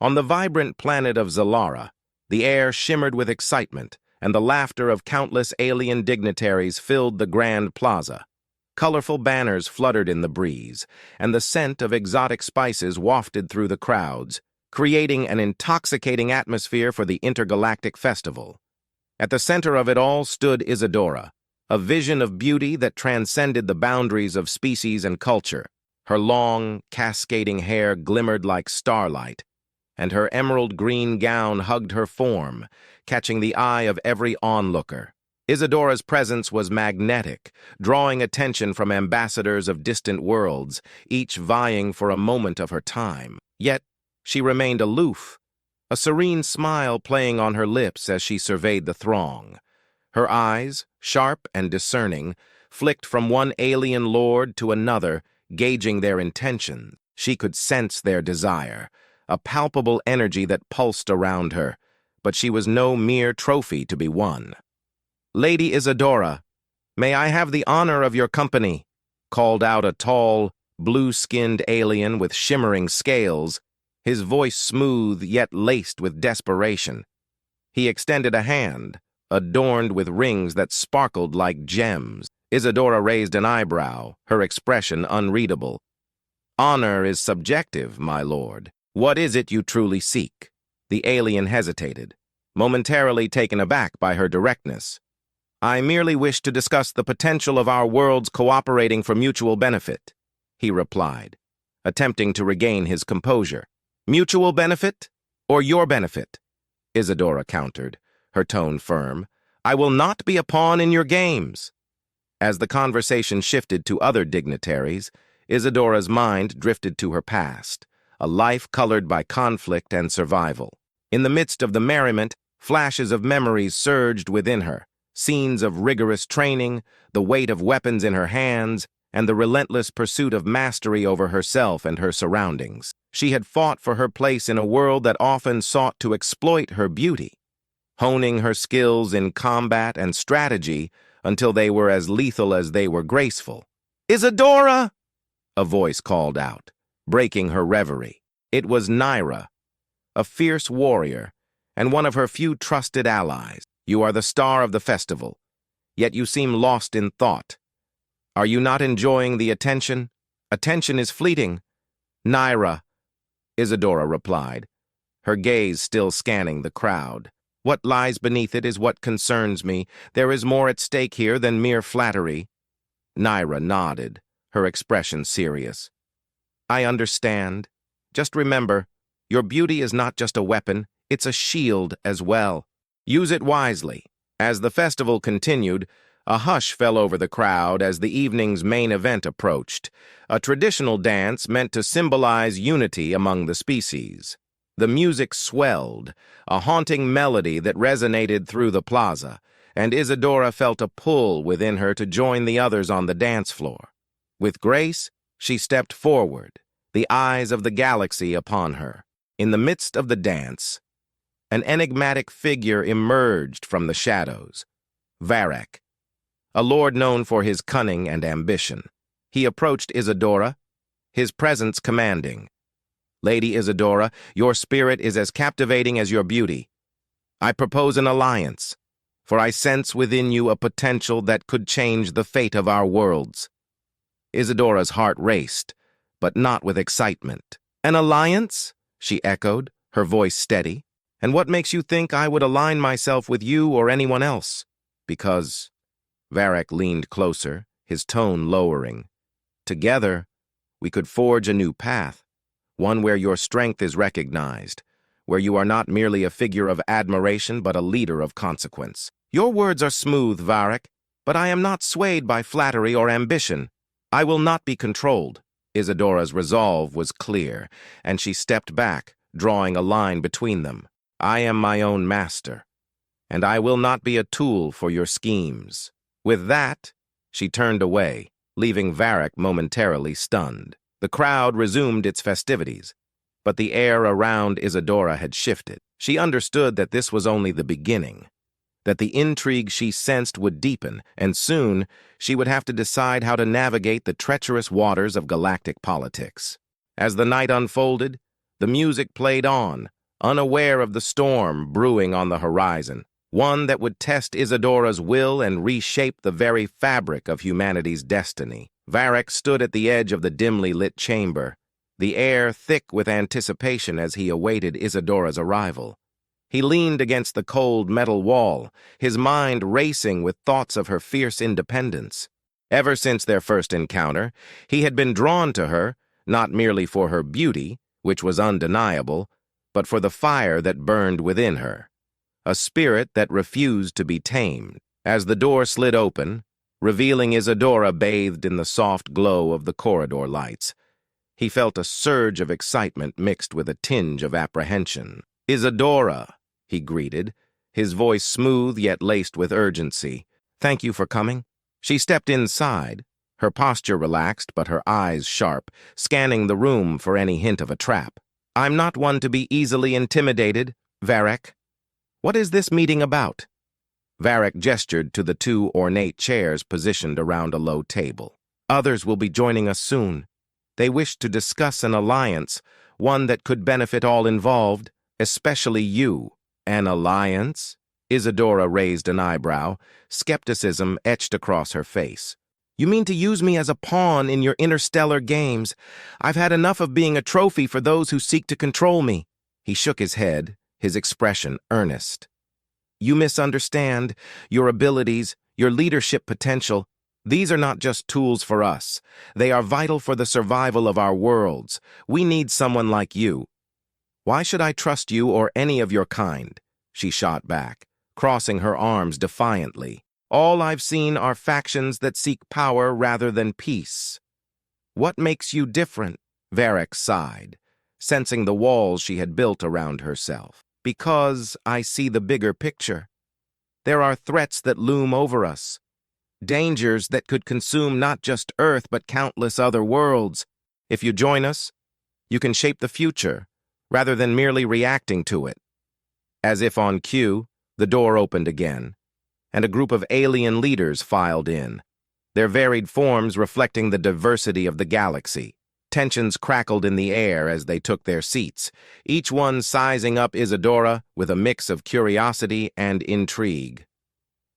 On the vibrant planet of Zalara, the air shimmered with excitement, and the laughter of countless alien dignitaries filled the grand plaza. Colorful banners fluttered in the breeze, and the scent of exotic spices wafted through the crowds, creating an intoxicating atmosphere for the intergalactic festival. At the center of it all stood Isadora, a vision of beauty that transcended the boundaries of species and culture. Her long, cascading hair glimmered like starlight, and her emerald green gown hugged her form, catching the eye of every onlooker. Isadora's presence was magnetic, drawing attention from ambassadors of distant worlds, each vying for a moment of her time. Yet, she remained aloof, a serene smile playing on her lips as she surveyed the throng. Her eyes, sharp and discerning, flicked from one alien lord to another, gauging their intentions. She could sense their desire, a palpable energy that pulsed around her, but she was no mere trophy to be won. "Lady Isadora, may I have the honor of your company?" called out a tall, blue-skinned alien with shimmering scales, his voice smooth yet laced with desperation. He extended a hand, adorned with rings that sparkled like gems. Isadora raised an eyebrow, her expression unreadable. "Honor is subjective, my lord. What is it you truly seek?" The alien hesitated, momentarily taken aback by her directness. "I merely wish to discuss the potential of our worlds cooperating for mutual benefit," he replied, attempting to regain his composure. "Mutual benefit? Or your benefit?" Isadora countered, her tone firm. "I will not be a pawn in your games." As the conversation shifted to other dignitaries, Isadora's mind drifted to her past, a life colored by conflict and survival. In the midst of the merriment, flashes of memories surged within her, scenes of rigorous training, the weight of weapons in her hands, and the relentless pursuit of mastery over herself and her surroundings. She had fought for her place in a world that often sought to exploit her beauty, honing her skills in combat and strategy until they were as lethal as they were graceful. "Isadora!" a voice called out, breaking her reverie. It was Naira, a fierce warrior, and one of her few trusted allies. "You are the star of the festival, yet you seem lost in thought. Are you not enjoying the attention? Attention is fleeting." "Naira," Isadora replied, her gaze still scanning the crowd. "What lies beneath it is what concerns me. There is more at stake here than mere flattery." Naira nodded, her expression serious. "I understand. Just remember, your beauty is not just a weapon, it's a shield as well. Use it wisely." As the festival continued, a hush fell over the crowd as the evening's main event approached, a traditional dance meant to symbolize unity among the species. The music swelled, a haunting melody that resonated through the plaza, and Isadora felt a pull within her to join the others on the dance floor. With grace, she stepped forward, the eyes of the galaxy upon her. In the midst of the dance, an enigmatic figure emerged from the shadows. Varek, a lord known for his cunning and ambition. He approached Isadora, his presence commanding. "Lady Isadora, your spirit is as captivating as your beauty. I propose an alliance, for I sense within you a potential that could change the fate of our worlds." Isadora's heart raced, but not with excitement. "An alliance?" she echoed, her voice steady. "And what makes you think I would align myself with you or anyone else?" "Because—" Varek leaned closer, his tone lowering. "Together, we could forge a new path, one where your strength is recognized, where you are not merely a figure of admiration but a leader of consequence." "Your words are smooth, Varek, but I am not swayed by flattery or ambition. I will not be controlled." Isadora's resolve was clear, and she stepped back, drawing a line between them. "I am my own master, and I will not be a tool for your schemes." With that, she turned away, leaving Varek momentarily stunned. The crowd resumed its festivities, but the air around Isadora had shifted. She understood that this was only the beginning, that the intrigue she sensed would deepen, and soon she would have to decide how to navigate the treacherous waters of galactic politics. As the night unfolded, the music played on, unaware of the storm brewing on the horizon, one that would test Isadora's will and reshape the very fabric of humanity's destiny. Varric stood at the edge of the dimly lit chamber, the air thick with anticipation as he awaited Isadora's arrival. He leaned against the cold metal wall, his mind racing with thoughts of her fierce independence. Ever since their first encounter, he had been drawn to her, not merely for her beauty, which was undeniable, but for the fire that burned within her, a spirit that refused to be tamed. As the door slid open, revealing Isadora bathed in the soft glow of the corridor lights, he felt a surge of excitement mixed with a tinge of apprehension. "Isadora," he greeted, his voice smooth yet laced with urgency. "Thank you for coming." She stepped inside, her posture relaxed but her eyes sharp, scanning the room for any hint of a trap. "I'm not one to be easily intimidated, Varric. What is this meeting about?" Varric gestured to the two ornate chairs positioned around a low table. "Others will be joining us soon. They wish to discuss an alliance, one that could benefit all involved, especially you." "An alliance?" Isadora raised an eyebrow, skepticism etched across her face. "You mean to use me as a pawn in your interstellar games? I've had enough of being a trophy for those who seek to control me." He shook his head, his expression earnest. "You misunderstand. Your abilities, your leadership potential, these are not just tools for us. They are vital for the survival of our worlds. We need someone like you." "Why should I trust you or any of your kind?" she shot back, crossing her arms defiantly. "All I've seen are factions that seek power rather than peace." "What makes you different?" Varric sighed, sensing the walls she had built around herself. "Because I see the bigger picture. There are threats that loom over us, dangers that could consume not just Earth but countless other worlds. If you join us, you can shape the future, rather than merely reacting to it." As if on cue, the door opened again, and a group of alien leaders filed in, their varied forms reflecting the diversity of the galaxy. Tensions crackled in the air as they took their seats, each one sizing up Isadora with a mix of curiosity and intrigue.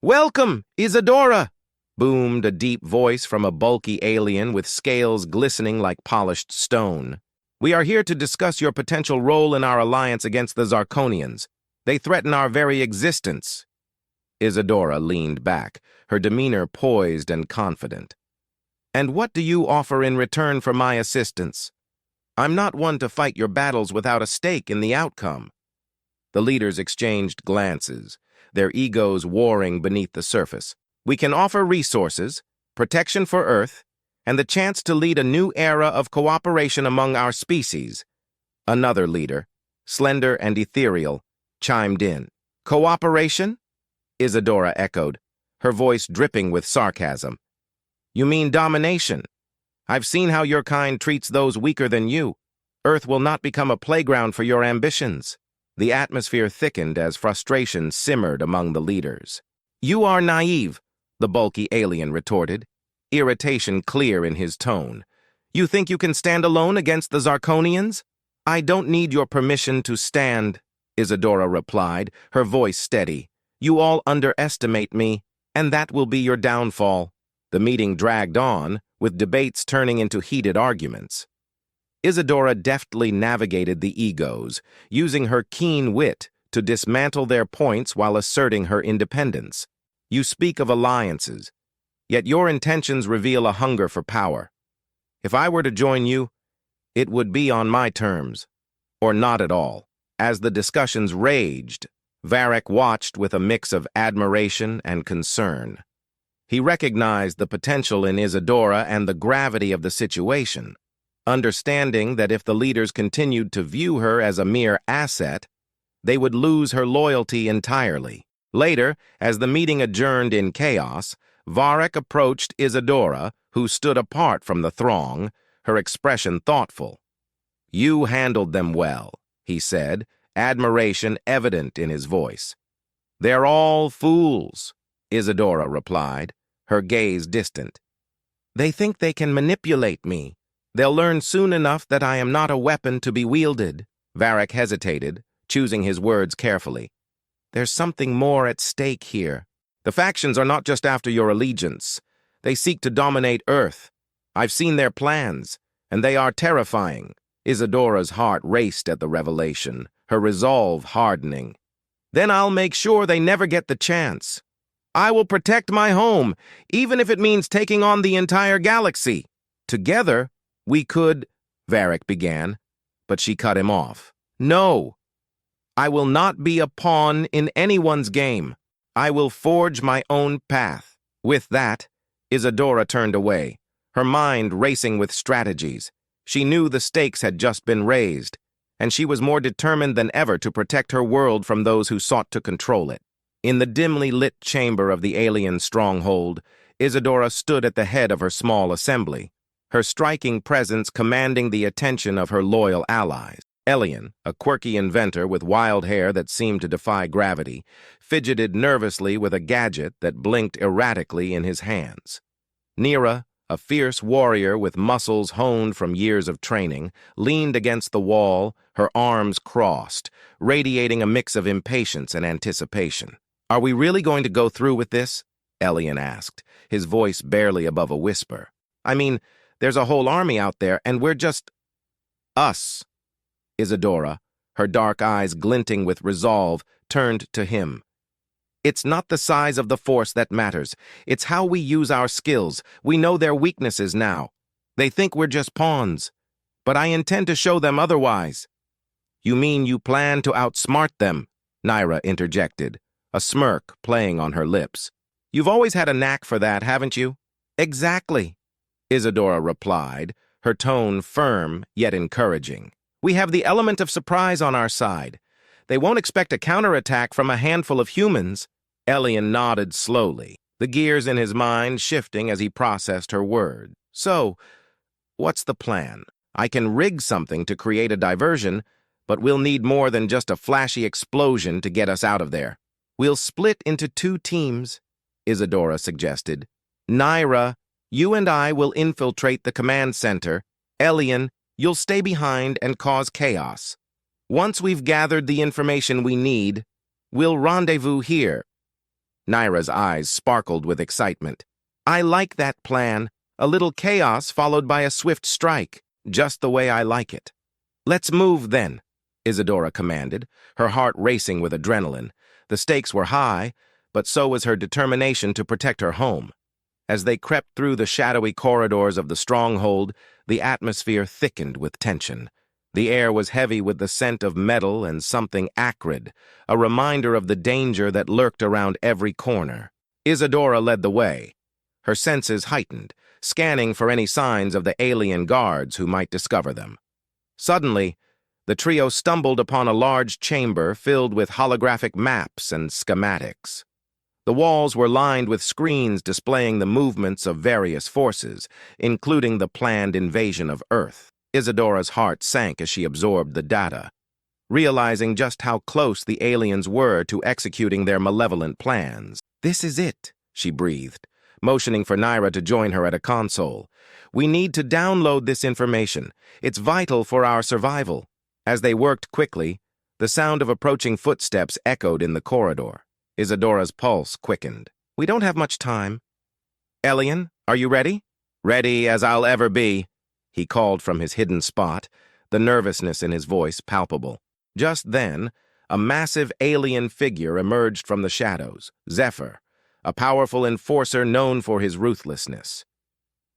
"Welcome, Isadora!" boomed a deep voice from a bulky alien with scales glistening like polished stone. "We are here to discuss your potential role in our alliance against the Zarkonians. They threaten our very existence." Isadora leaned back, her demeanor poised and confident. "And what do you offer in return for my assistance? I'm not one to fight your battles without a stake in the outcome." The leaders exchanged glances, their egos warring beneath the surface. "We can offer resources, protection for Earth, and the chance to lead a new era of cooperation among our species." Another leader, slender and ethereal, chimed in. "Cooperation?" Isadora echoed, her voice dripping with sarcasm. "You mean domination? I've seen how your kind treats those weaker than you. Earth will not become a playground for your ambitions." The atmosphere thickened as frustration simmered among the leaders. "You are naive," the bulky alien retorted, irritation clear in his tone. "You think you can stand alone against the Zarkonians?" "I don't need your permission to stand," Isadora replied, her voice steady. "You all underestimate me, and that will be your downfall." The meeting dragged on, with debates turning into heated arguments. Isadora deftly navigated the egos, using her keen wit to dismantle their points while asserting her independence. "You speak of alliances, yet your intentions reveal a hunger for power. If I were to join you, it would be on my terms, or not at all." As the discussions raged, Varric watched with a mix of admiration and concern. He recognized the potential in Isadora and the gravity of the situation, understanding that if the leaders continued to view her as a mere asset, they would lose her loyalty entirely. Later, as the meeting adjourned in chaos, Varric approached Isadora, who stood apart from the throng, her expression thoughtful. "You handled them well," he said, admiration evident in his voice. "They're all fools," Isadora replied, her gaze distant. "They think they can manipulate me. They'll learn soon enough that I am not a weapon to be wielded." Varric hesitated, choosing his words carefully. There's something more at stake here. The factions are not just after your allegiance. They seek to dominate Earth. I've seen their plans, and they are terrifying. Isadora's heart raced at the revelation, her resolve hardening. Then I'll make sure they never get the chance. I will protect my home, even if it means taking on the entire galaxy. Together, we could, Varric began, but she cut him off. No, I will not be a pawn in anyone's game. I will forge my own path. With that, Isadora turned away, her mind racing with strategies. She knew the stakes had just been raised, and she was more determined than ever to protect her world from those who sought to control it. In the dimly lit chamber of the alien stronghold, Isadora stood at the head of her small assembly, her striking presence commanding the attention of her loyal allies. Elian, a quirky inventor with wild hair that seemed to defy gravity, fidgeted nervously with a gadget that blinked erratically in his hands. Nira, a fierce warrior with muscles honed from years of training, leaned against the wall, her arms crossed, radiating a mix of impatience and anticipation. "Are we really going to go through with this?" Elian asked, his voice barely above a whisper. "I mean, there's a whole army out there, and we're just... us." Isadora, her dark eyes glinting with resolve, turned to him. "It's not the size of the force that matters. It's how we use our skills. We know their weaknesses now. They think we're just pawns. But I intend to show them otherwise." "You mean you plan to outsmart them?" Nira interjected, a smirk playing on her lips. "You've always had a knack for that, haven't you?" "Exactly," Isadora replied, her tone firm yet encouraging. "We have the element of surprise on our side. They won't expect a counterattack from a handful of humans." Elian nodded slowly, the gears in his mind shifting as he processed her words. "So, what's the plan? I can rig something to create a diversion, but we'll need more than just a flashy explosion to get us out of there. We'll split into 2 teams," Isadora suggested. "Nira, you and I will infiltrate the command center. Elian, you'll stay behind and cause chaos. Once we've gathered the information we need, we'll rendezvous here." Nira's eyes sparkled with excitement. "I like that plan. A little chaos followed by a swift strike. Just the way I like it." "Let's move then," Isadora commanded, her heart racing with adrenaline. The stakes were high, but so was her determination to protect her home. As they crept through the shadowy corridors of the stronghold, the atmosphere thickened with tension. The air was heavy with the scent of metal and something acrid, a reminder of the danger that lurked around every corner. Isadora led the way, her senses heightened, scanning for any signs of the alien guards who might discover them. Suddenly, the trio stumbled upon a large chamber filled with holographic maps and schematics. The walls were lined with screens displaying the movements of various forces, including the planned invasion of Earth. Isadora's heart sank as she absorbed the data, realizing just how close the aliens were to executing their malevolent plans. "This is it," she breathed, motioning for Nira to join her at a console. "We need to download this information. It's vital for our survival." As they worked quickly, the sound of approaching footsteps echoed in the corridor. Isadora's pulse quickened. "We don't have much time." "Elian, are you ready?" "Ready as I'll ever be," he called from his hidden spot, the nervousness in his voice palpable. Just then, a massive alien figure emerged from the shadows, Zephyr, a powerful enforcer known for his ruthlessness.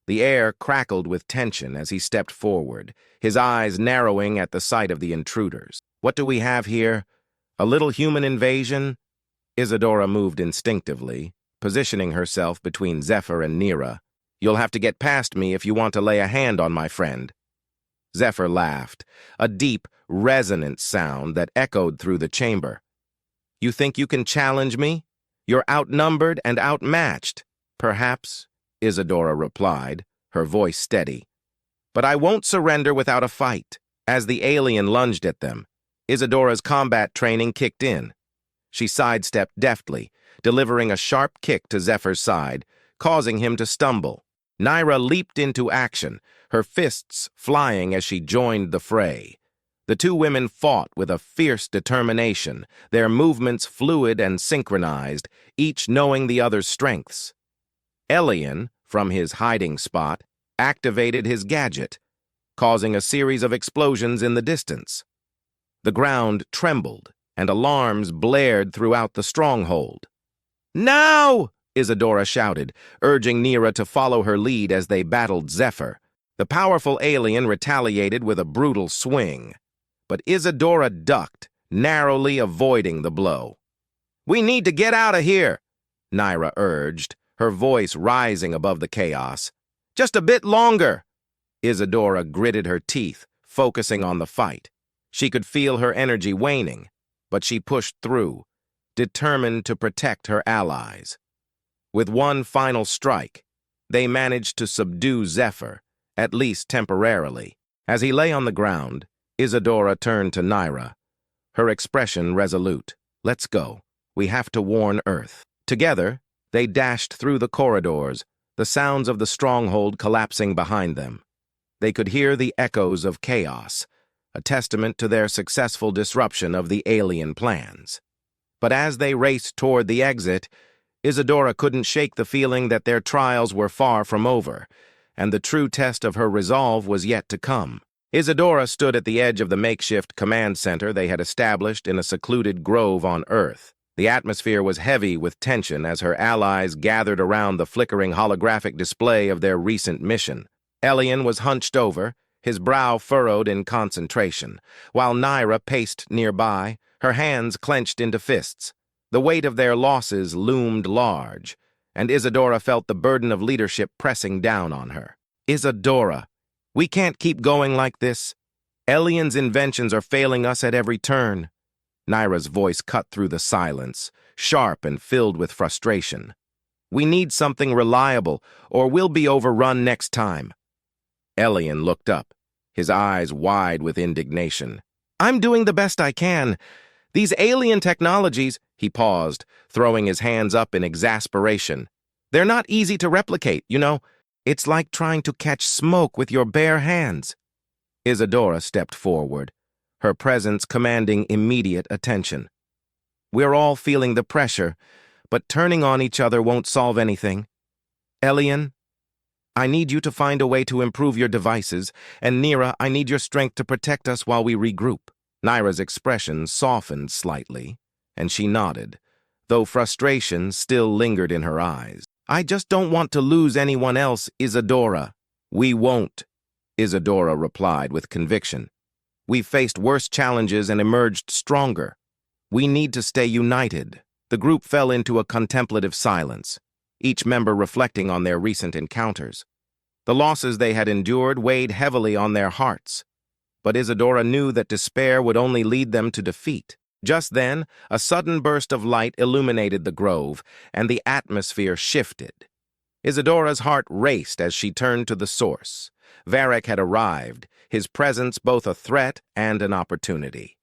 The air crackled with tension as he stepped forward, his eyes narrowing at the sight of the intruders. "What do we have here? A little human invasion?" Isadora moved instinctively, positioning herself between Zephyr and Nira. "You'll have to get past me if you want to lay a hand on my friend." Zephyr laughed, a deep, resonant sound that echoed through the chamber. "You think you can challenge me? You're outnumbered and outmatched." "Perhaps," Isadora replied, her voice steady. "But I won't surrender without a fight." As the alien lunged at them, Isadora's combat training kicked in. She sidestepped deftly, delivering a sharp kick to Zephyr's side, causing him to stumble. Nira leaped into action, her fists flying as she joined the fray. The two women fought with a fierce determination, their movements fluid and synchronized, each knowing the other's strengths. Elian, from his hiding spot, activated his gadget, causing a series of explosions in the distance. The ground trembled, and alarms blared throughout the stronghold. "Now!" Isadora shouted, urging Nira to follow her lead as they battled Zephyr. The powerful alien retaliated with a brutal swing, but Isadora ducked, narrowly avoiding the blow. "We need to get out of here," Nira urged, her voice rising above the chaos. "Just a bit longer." Isadora gritted her teeth, focusing on the fight. She could feel her energy waning, but she pushed through, determined to protect her allies. With one final strike, they managed to subdue Zephyr, at least temporarily. As he lay on the ground, Isadora turned to Nira, her expression resolute. "Let's go. We have to warn Earth." Together, they dashed through the corridors, the sounds of the stronghold collapsing behind them. They could hear the echoes of chaos, a testament to their successful disruption of the alien plans. But as they raced toward the exit, Isadora couldn't shake the feeling that their trials were far from over, and the true test of her resolve was yet to come. Isadora stood at the edge of the makeshift command center they had established in a secluded grove on Earth. The atmosphere was heavy with tension as her allies gathered around the flickering holographic display of their recent mission. Elian was hunched over, his brow furrowed in concentration, while Nira paced nearby, her hands clenched into fists. The weight of their losses loomed large, and Isadora felt the burden of leadership pressing down on her. "Isadora, we can't keep going like this. Elian's inventions are failing us at every turn." Nira's voice cut through the silence, sharp and filled with frustration. "We need something reliable, or we'll be overrun next time." Elian looked up, his eyes wide with indignation. "I'm doing the best I can. These alien technologies—" He paused, throwing his hands up in exasperation. "They're not easy to replicate, you know. It's like trying to catch smoke with your bare hands." Isadora stepped forward, her presence commanding immediate attention. "We're all feeling the pressure, but turning on each other won't solve anything. Elian, I need you to find a way to improve your devices, and Nira, I need your strength to protect us while we regroup." Nira's expression softened slightly, and she nodded, though frustration still lingered in her eyes. "I just don't want to lose anyone else, Isadora." "We won't," Isadora replied with conviction. "We've faced worse challenges and emerged stronger. We need to stay united." The group fell into a contemplative silence, each member reflecting on their recent encounters. The losses they had endured weighed heavily on their hearts, but Isadora knew that despair would only lead them to defeat. Just then, a sudden burst of light illuminated the grove, and the atmosphere shifted. Isadora's heart raced as she turned to the source. Varric had arrived, his presence both a threat and an opportunity.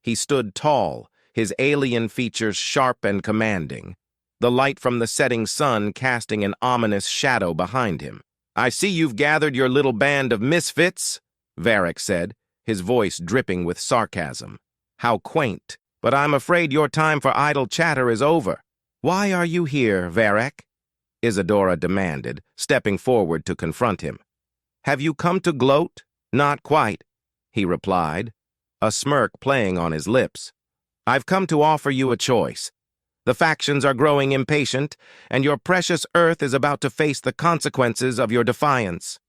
He stood tall, his alien features sharp and commanding, the light from the setting sun casting an ominous shadow behind him. "I see you've gathered your little band of misfits," Varric said, his voice dripping with sarcasm. "How quaint. But I'm afraid your time for idle chatter is over." "Why are you here, Varric?" Isadora demanded, stepping forward to confront him. "Have you come to gloat?" "Not quite," he replied, a smirk playing on his lips. "I've come to offer you a choice. The factions are growing impatient, and your precious Earth is about to face the consequences of your defiance."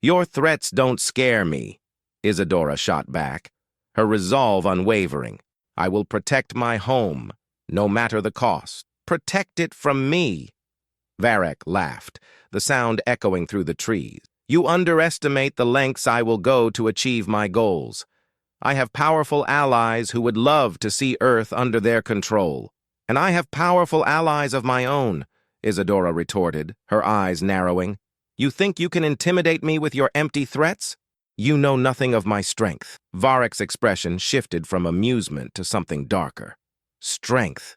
"Your threats don't scare me," Isadora shot back, her resolve unwavering. "I will protect my home, no matter the cost." "Protect it from me," Varric laughed, the sound echoing through the trees. "You underestimate the lengths I will go to achieve my goals. I have powerful allies who would love to see Earth under their control. And I have powerful allies of my own," Isadora retorted, her eyes narrowing. "You think you can intimidate me with your empty threats? You know nothing of my strength." Varric's expression shifted from amusement to something darker. "Strength?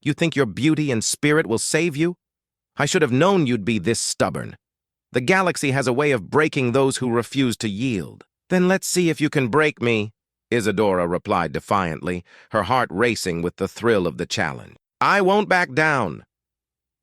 You think your beauty and spirit will save you? I should have known you'd be this stubborn. The galaxy has a way of breaking those who refuse to yield." "Then let's see if you can break me," Isadora replied defiantly, her heart racing with the thrill of the challenge. I won't back down.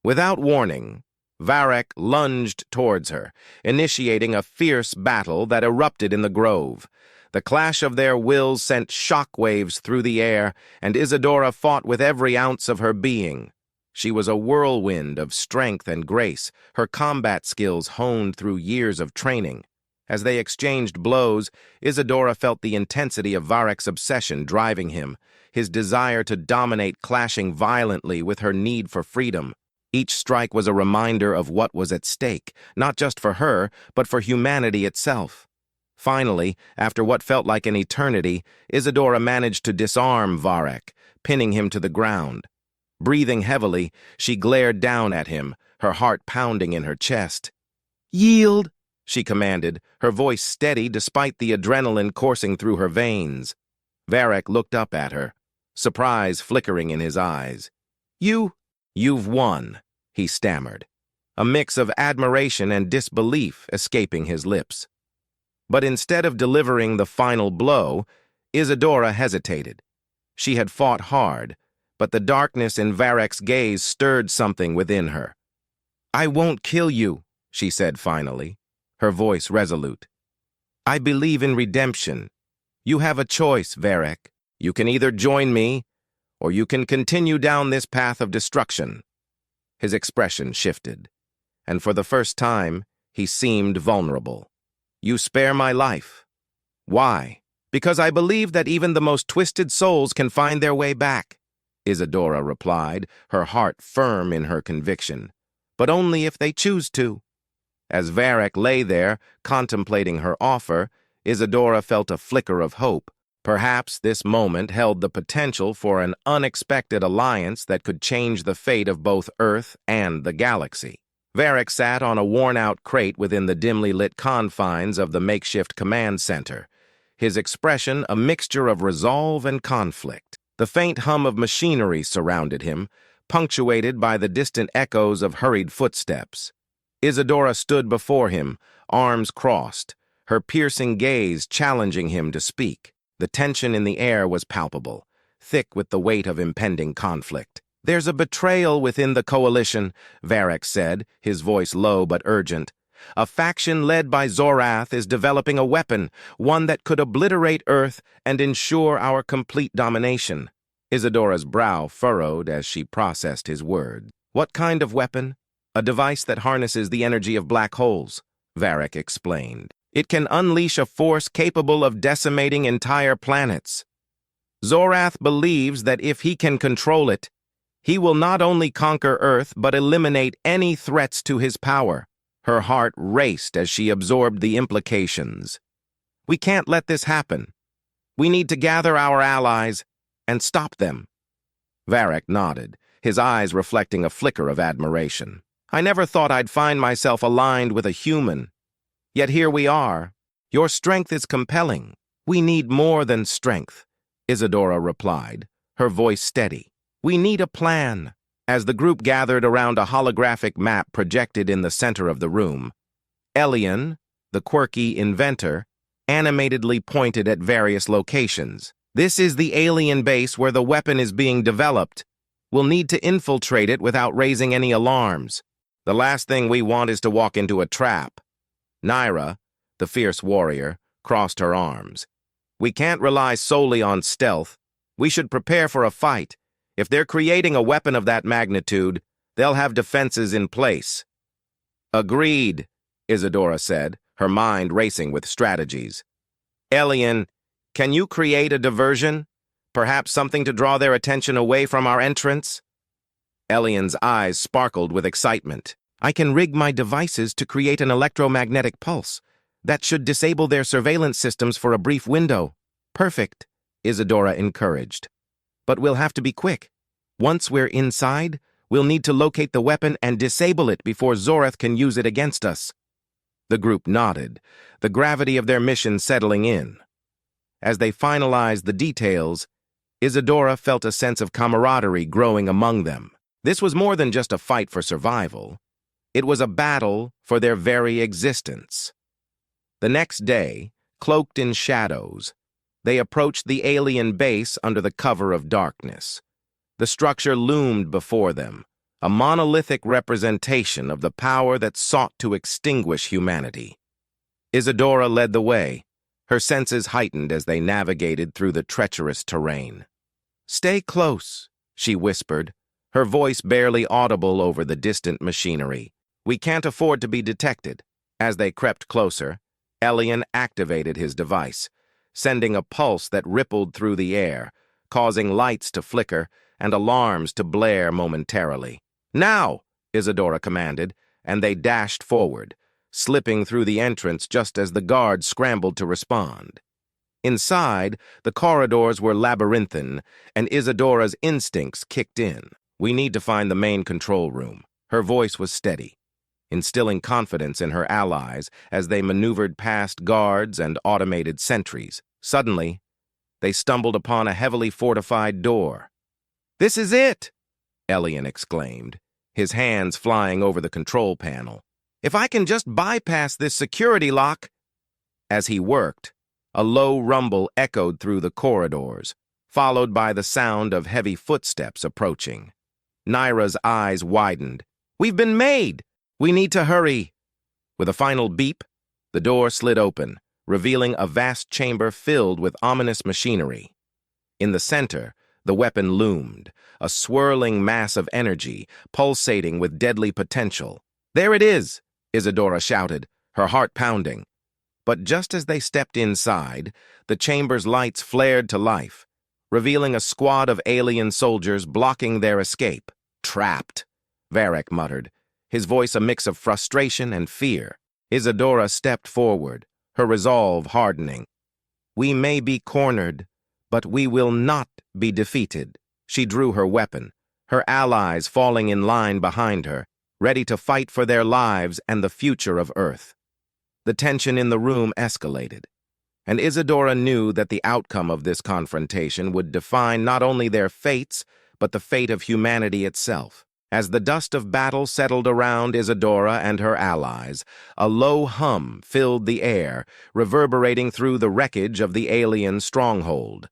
Without warning, Varek lunged towards her, initiating a fierce battle that erupted in the grove. The clash of their wills sent shockwaves through the air, and Isadora fought with every ounce of her being. She was a whirlwind of strength and grace, her combat skills honed through years of training. As they exchanged blows, Isadora felt the intensity of Varek's obsession driving him, his desire to dominate clashing violently with her need for freedom. Each strike was a reminder of what was at stake, not just for her, but for humanity itself. Finally, after what felt like an eternity, Isadora managed to disarm Varek, pinning him to the ground. Breathing heavily, she glared down at him, her heart pounding in her chest. "Yield!" she commanded, her voice steady despite the adrenaline coursing through her veins. Varek looked up at her, surprise flickering in his eyes. You've won," he stammered, a mix of admiration and disbelief escaping his lips. But instead of delivering the final blow, Isadora hesitated. She had fought hard, but the darkness in Varek's gaze stirred something within her. "I won't kill you," she said finally, her voice resolute. "I believe in redemption. You have a choice, Varek. You can either join me, or you can continue down this path of destruction." His expression shifted, and for the first time, he seemed vulnerable. "You spare my life. Why?" "Because I believe that even the most twisted souls can find their way back," Isadora replied, her heart firm in her conviction. "But only if they choose to." As Varek lay there, contemplating her offer, Isadora felt a flicker of hope. Perhaps this moment held the potential for an unexpected alliance that could change the fate of both Earth and the galaxy. Varek sat on a worn-out crate within the dimly lit confines of the makeshift command center, his expression a mixture of resolve and conflict. The faint hum of machinery surrounded him, punctuated by the distant echoes of hurried footsteps. Isadora stood before him, arms crossed, her piercing gaze challenging him to speak. The tension in the air was palpable, thick with the weight of impending conflict. "There's a betrayal within the coalition," Varek said, his voice low but urgent. "A faction led by Zorath is developing a weapon, one that could obliterate Earth and ensure our complete domination." Isadora's brow furrowed as she processed his words. "What kind of weapon?" "A device that harnesses the energy of black holes," Varek explained. "It can unleash a force capable of decimating entire planets. Zorath believes that if he can control it, he will not only conquer Earth but eliminate any threats to his power." Her heart raced as she absorbed the implications. "We can't let this happen. We need to gather our allies and stop them." Varek nodded, his eyes reflecting a flicker of admiration. "I never thought I'd find myself aligned with a human. Yet here we are. Your strength is compelling." "We need more than strength," Isadora replied, her voice steady. "We need a plan." As the group gathered around a holographic map projected in the center of the room, Elian, the quirky inventor, animatedly pointed at various locations. "This is the alien base where the weapon is being developed. We'll need to infiltrate it without raising any alarms. The last thing we want is to walk into a trap." Naira, the fierce warrior, crossed her arms. "We can't rely solely on stealth. We should prepare for a fight. If they're creating a weapon of that magnitude, they'll have defenses in place." "Agreed," Isadora said, her mind racing with strategies. "Elian, can you create a diversion? Perhaps something to draw their attention away from our entrance?" Elian's eyes sparkled with excitement. "I can rig my devices to create an electromagnetic pulse. That should disable their surveillance systems for a brief window." "Perfect," Isadora encouraged. "But we'll have to be quick. Once we're inside, we'll need to locate the weapon and disable it before Zorath can use it against us." The group nodded, the gravity of their mission settling in. As they finalized the details, Isadora felt a sense of camaraderie growing among them. This was more than just a fight for survival. It was a battle for their very existence. The next day, cloaked in shadows, They approached the alien base under the cover of darkness. The structure loomed before them, a monolithic representation of the power that sought to extinguish humanity. Isadora led the way, her senses heightened as they navigated through the treacherous terrain. "Stay close," she whispered, her voice barely audible over the distant machinery. "We can't afford to be detected." As they crept closer, Elian activated his device, sending a pulse that rippled through the air, causing lights to flicker and alarms to blare momentarily. "Now!" Isadora commanded, and they dashed forward, slipping through the entrance just as the guards scrambled to respond. Inside, the corridors were labyrinthine, and Isadora's instincts kicked in. "We need to find the main control room." Her voice was steady, instilling confidence in her allies as they maneuvered past guards and automated sentries. Suddenly, they stumbled upon a heavily fortified door. "This is it!" Elian exclaimed, his hands flying over the control panel. "If I can just bypass this security lock." As he worked, a low rumble echoed through the corridors, followed by the sound of heavy footsteps approaching. Naira's eyes widened. "We've been made! We need to hurry!" With a final beep, the door slid open, revealing a vast chamber filled with ominous machinery. In the center, the weapon loomed, a swirling mass of energy, pulsating with deadly potential. "There it is!" Isadora shouted, her heart pounding. But just as they stepped inside, the chamber's lights flared to life, revealing a squad of alien soldiers blocking their escape. "Trapped," Varek muttered, his voice a mix of frustration and fear. Isadora stepped forward, her resolve hardening. "We may be cornered, but we will not be defeated." She drew her weapon, her allies falling in line behind her, ready to fight for their lives and the future of Earth. The tension in the room escalated, and Isadora knew that the outcome of this confrontation would define not only their fates, but the fate of humanity itself. As the dust of battle settled around Isadora and her allies, a low hum filled the air, reverberating through the wreckage of the alien stronghold.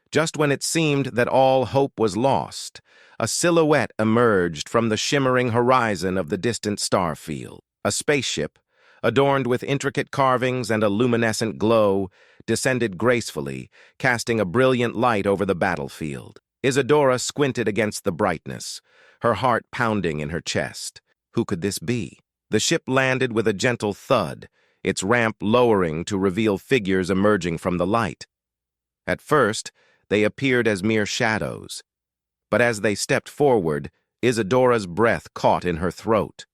Just when it seemed that all hope was lost, a silhouette emerged from the shimmering horizon of the distant star field. A spaceship, adorned with intricate carvings and a luminescent glow, descended gracefully, casting a brilliant light over the battlefield. Isadora squinted against the brightness, her heart pounding in her chest. Who could this be? The ship landed with a gentle thud, its ramp lowering to reveal figures emerging from the light. At first, they appeared as mere shadows, but as they stepped forward, Isadora's breath caught in her throat.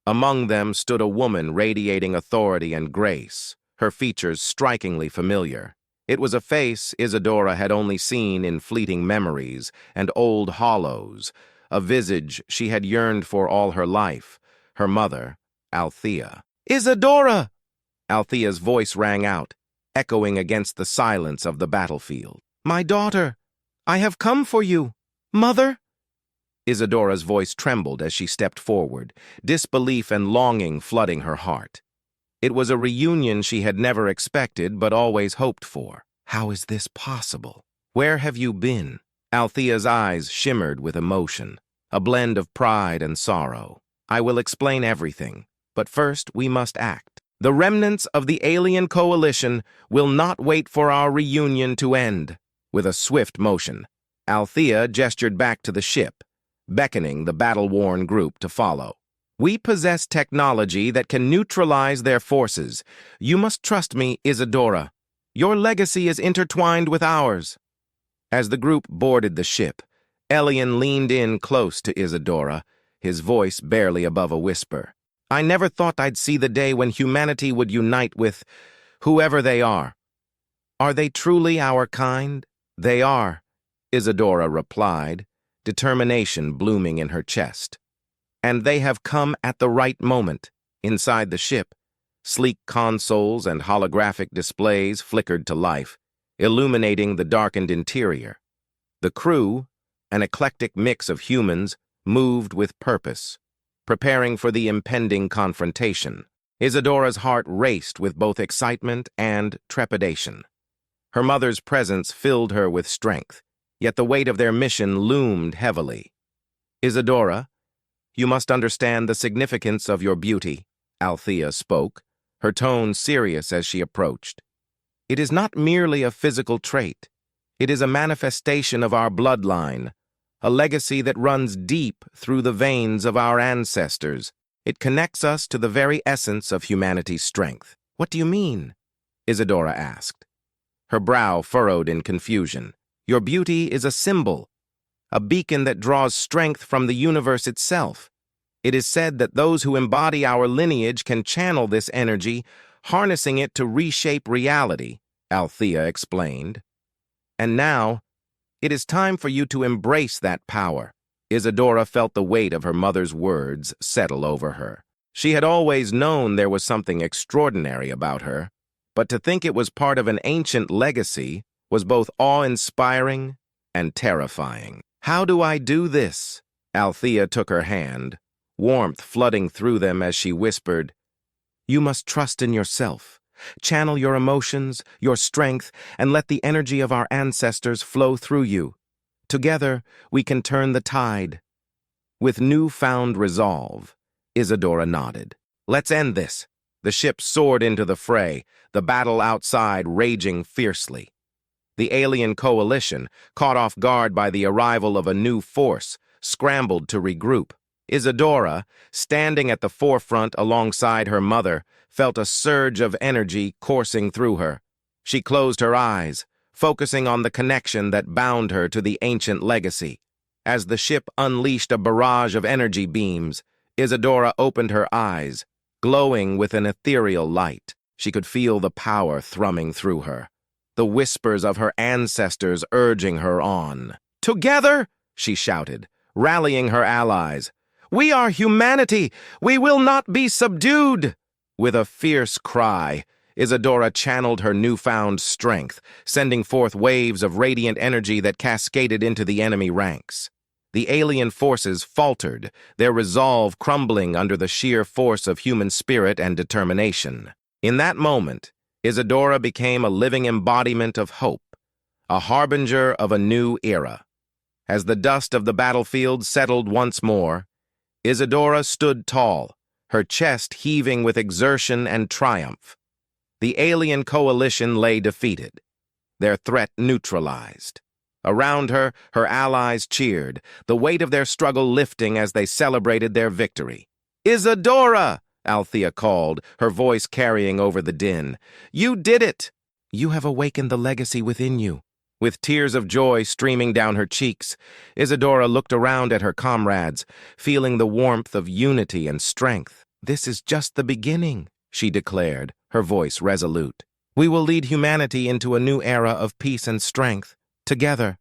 Among them stood a woman radiating authority and grace, her features strikingly familiar. It was a face Isadora had only seen in fleeting memories and old hollows, a visage she had yearned for all her life, her mother, Althea. "Isadora!" Althea's voice rang out, echoing against the silence of the battlefield. "My daughter, I have come for you. Mother?" Isadora's voice trembled as she stepped forward, disbelief and longing flooding her heart. It was a reunion she had never expected but always hoped for. How is this possible? Where have you been? Althea's eyes shimmered with emotion, a blend of pride and sorrow. "I will explain everything, but first we must act. The remnants of the alien coalition will not wait for our reunion to end." With a swift motion, Althea gestured back to the ship, beckoning the battle-worn group to follow. "We possess technology that can neutralize their forces. You must trust me, Isadora. Your legacy is intertwined with ours." As the group boarded the ship, Elian leaned in close to Isadora, his voice barely above a whisper. "I never thought I'd see the day when humanity would unite with whoever they are." "Are they truly our kind?" "They are," Isadora replied, determination blooming in her chest. "And they have come at the right moment." Inside the ship, sleek consoles and holographic displays flickered to life, illuminating the darkened interior. The crew, an eclectic mix of humans, moved with purpose, preparing for the impending confrontation. Isadora's heart raced with both excitement and trepidation. Her mother's presence filled her with strength, yet the weight of their mission loomed heavily. "Isadora, you must understand the significance of your beauty," Althea spoke, her tone serious as she approached. "It is not merely a physical trait. It is a manifestation of our bloodline, a legacy that runs deep through the veins of our ancestors. It connects us to the very essence of humanity's strength." "What do you mean?" Isadora asked, her brow furrowed in confusion. "Your beauty is a symbol, a beacon that draws strength from the universe itself. It is said that those who embody our lineage can channel this energy, harnessing it to reshape reality," Althea explained. "And now, it is time for you to embrace that power." Isadora felt the weight of her mother's words settle over her. She had always known there was something extraordinary about her, but to think it was part of an ancient legacy was both awe-inspiring and terrifying. "How do I do this?" Althea took her hand, warmth flooding through them as she whispered, "You must trust in yourself. Channel your emotions, your strength, and let the energy of our ancestors flow through you. Together, we can turn the tide." With newfound resolve, Isadora nodded. "Let's end this." The ship soared into the fray, the battle outside raging fiercely. The alien coalition, caught off guard by the arrival of a new force, scrambled to regroup. Isadora, standing at the forefront alongside her mother, felt a surge of energy coursing through her. She closed her eyes, focusing on the connection that bound her to the ancient legacy. As the ship unleashed a barrage of energy beams, Isadora opened her eyes, glowing with an ethereal light. She could feel the power thrumming through her, the whispers of her ancestors urging her on. "Together," she shouted, rallying her allies. "We are humanity! We will not be subdued!" With a fierce cry, Isadora channeled her newfound strength, sending forth waves of radiant energy that cascaded into the enemy ranks. The alien forces faltered, their resolve crumbling under the sheer force of human spirit and determination. In that moment, Isadora became a living embodiment of hope, a harbinger of a new era. As the dust of the battlefield settled once more, Isadora stood tall, her chest heaving with exertion and triumph. The alien coalition lay defeated, their threat neutralized. Around her, her allies cheered, the weight of their struggle lifting as they celebrated their victory. "Isadora!" Althea called, her voice carrying over the din. "You did it! You have awakened the legacy within you." With tears of joy streaming down her cheeks, Isadora looked around at her comrades, feeling the warmth of unity and strength. "This is just the beginning," she declared, her voice resolute. "We will lead humanity into a new era of peace and strength, together."